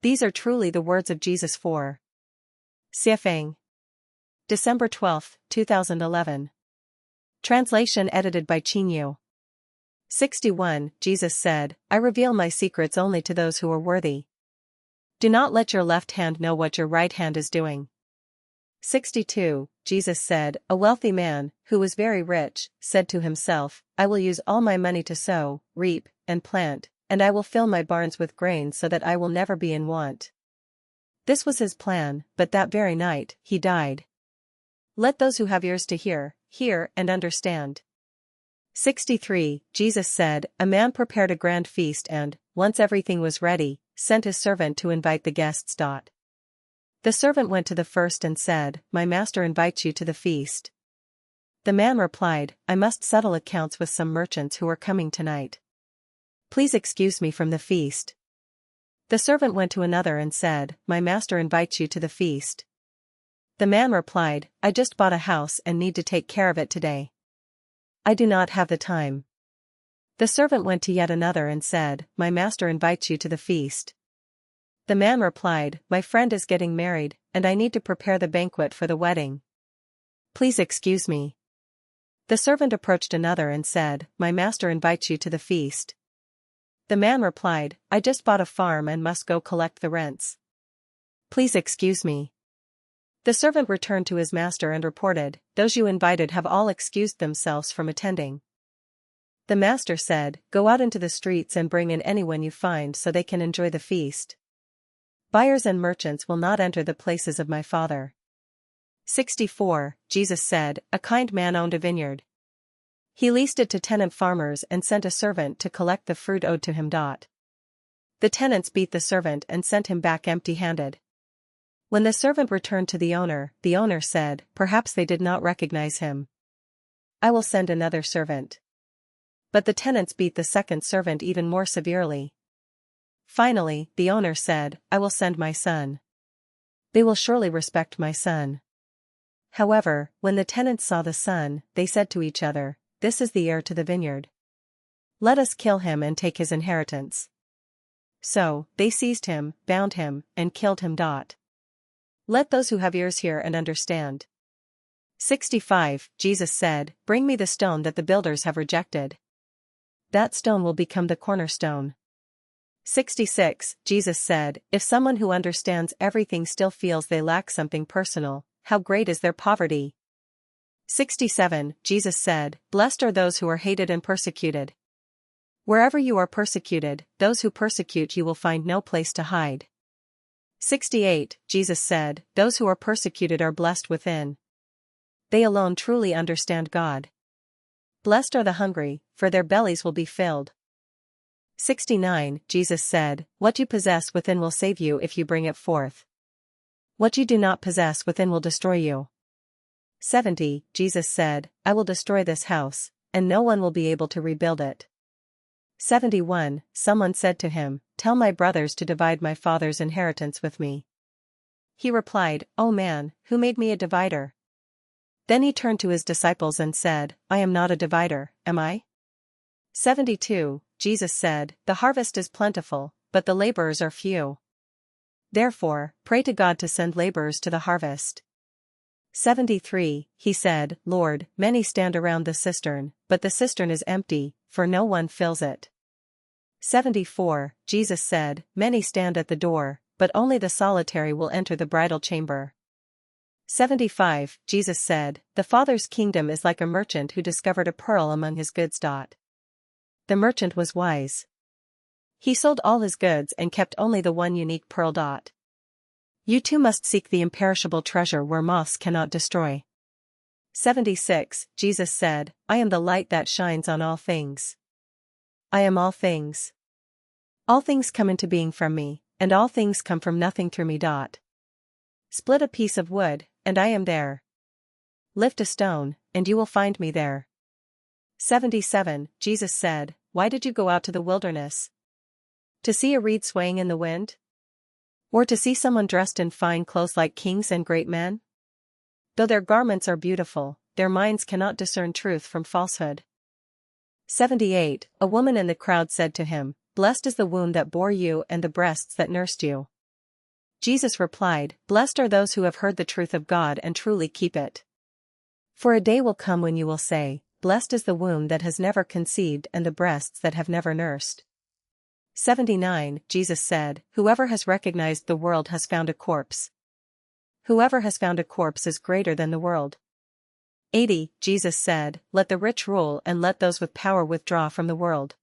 These are truly the words of Jesus for Siafang. December 12, 2011. Translation edited by Chinyu. 61. Jesus said, I reveal my secrets only to those who are worthy. Do not let your left hand know what your right hand is doing. 62. Jesus said, a wealthy man, who was very rich, said to himself, I will use all my money to sow, reap, and plant, and I will fill my barns with grain so that I will never be in want. This was his plan, but that very night, he died. Let those who have ears to hear, hear and understand. 63. Jesus said, a man prepared a grand feast and, once everything was ready, sent his servant to invite the guests. The servant went to the first and said, my master invites you to the feast. The man replied, I must settle accounts with some merchants who are coming tonight. Please excuse me from the feast. The servant went to another and said, my master invites you to the feast. The man replied, I just bought a house and need to take care of it today. I do not have the time. The servant went to yet another and said, my master invites you to the feast. The man replied, my friend is getting married, and I need to prepare the banquet for the wedding. Please excuse me. The servant approached another and said, my master invites you to the feast. The man replied, I just bought a farm and must go collect the rents. Please excuse me. The servant returned to his master and reported, those you invited have all excused themselves from attending. The master said, go out into the streets and bring in anyone you find so they can enjoy the feast. Buyers and merchants will not enter the places of my Father. 64. Jesus said, a kind man owned a vineyard. He leased it to tenant farmers and sent a servant to collect the fruit owed to him. The tenants beat the servant and sent him back empty-handed. When the servant returned to the owner said, perhaps they did not recognize him. I will send another servant. But the tenants beat the second servant even more severely. Finally, the owner said, I will send my son. They will surely respect my son. However, when the tenants saw the son, they said to each other, this is the heir to the vineyard. Let us kill him and take his inheritance. So, they seized him, bound him, and killed him. Let those who have ears hear and understand. 65. Jesus said, bring me the stone that the builders have rejected. That stone will become the cornerstone. 66. Jesus said, if someone who understands everything still feels they lack something personal, how great is their poverty? 67. Jesus said, blessed are those who are hated and persecuted. Wherever you are persecuted, those who persecute you will find no place to hide. 68. Jesus said, those who are persecuted are blessed within. They alone truly understand God. Blessed are the hungry, for their bellies will be filled. 69. Jesus said, what you possess within will save you if you bring it forth. What you do not possess within will destroy you. 70. Jesus said, I will destroy this house, and no one will be able to rebuild it. 71. Someone said to him, tell my brothers to divide my father's inheritance with me. He replied, O man, who made me a divider? Then he turned to his disciples and said, I am not a divider, am I? 72. Jesus said, the harvest is plentiful, but the laborers are few. Therefore, pray to God to send laborers to the harvest. 73. He said, Lord, many stand around the cistern, but the cistern is empty, for no one fills it. 74. Jesus said, many stand at the door, but only the solitary will enter the bridal chamber. 75. Jesus said, the Father's kingdom is like a merchant who discovered a pearl among his goods. The merchant was wise. He sold all his goods and kept only the one unique pearl. You too must seek the imperishable treasure where moths cannot destroy. 76. Jesus said, I am the light that shines on all things. I am all things. All things come into being from me, and all things come from nothing through me. Split a piece of wood, and I am there. Lift a stone, and you will find me there. 77. Jesus said, why did you go out to the wilderness? To see a reed swaying in the wind? Or to see someone dressed in fine clothes like kings and great men? Though their garments are beautiful, their minds cannot discern truth from falsehood. 78. A woman in the crowd said to him, blessed is the womb that bore you and the breasts that nursed you. Jesus replied, "Blessed are those who have heard the truth of God and truly keep it. For a day will come when you will say, 'Blessed is the womb that has never conceived and the breasts that have never nursed.'" 79. Jesus said, "Whoever has recognized the world has found a corpse. Whoever has found a corpse is greater than the world." 80. Jesus said, "Let the rich rule and let those with power withdraw from the world."